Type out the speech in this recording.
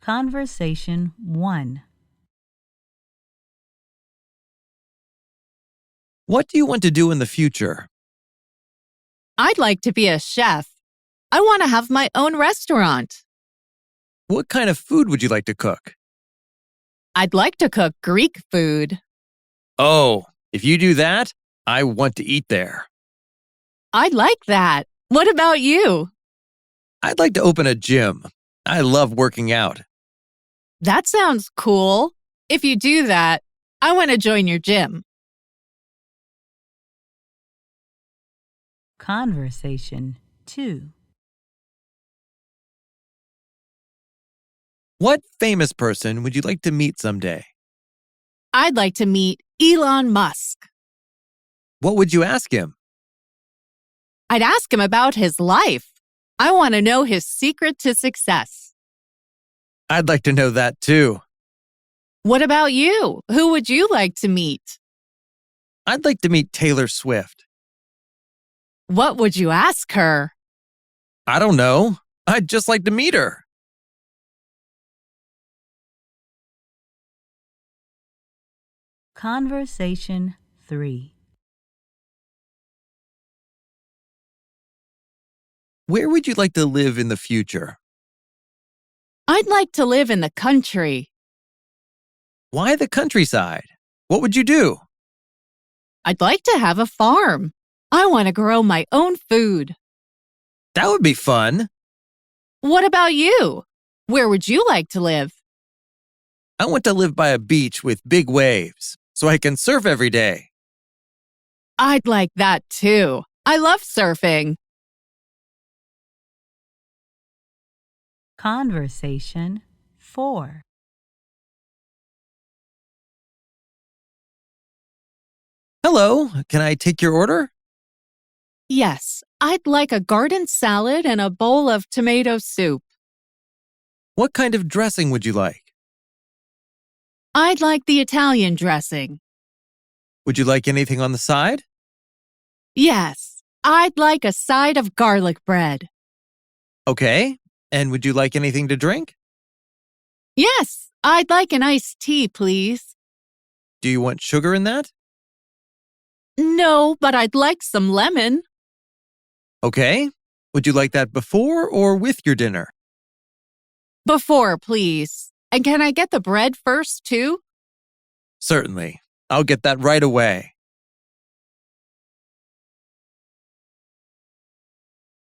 Conversation 1. What do you want to do in the future? I'd like to be a chef. I want to have my own restaurant. What kind of food would you like to cook? I'd like to cook Greek food. Oh, if you do that, I want to eat there. I'd like that. What about you? I'd like to open a gym. I love working out. That sounds cool. If you do that, I want to join your gym. Conversation 2. What famous person would you like to meet someday? I'd like to meet Elon Musk. What would you ask him? I'd ask him about his life. I want to know his secret to success. I'd like to know that too. What about you? Who would you like to meet? I'd like to meet Taylor Swift. What would you ask her? I don't know. I'd just like to meet her. Conversation 3. Where would you like to live in the future? I'd like to live in the country. Why the countryside? What would you do? I'd like to have a farm. I want to grow my own food. That would be fun. What about you? Where would you like to live? I want to live by a beach with big waves so I can surf every day. I'd like that too. I love surfing. Conversation 4. Hello, can I take your order? Yes, I'd like a garden salad and a bowl of tomato soup. What kind of dressing would you like? I'd like the Italian dressing. Would you like anything on the side? Yes, I'd like a side of garlic bread. Okay. And would you like anything to drink? Yes, I'd like an iced tea, please. Do you want sugar in that? No, but I'd like some lemon. Okay. Would you like that before or with your dinner? Before, please. And can I get the bread first, too? Certainly. I'll get that right away.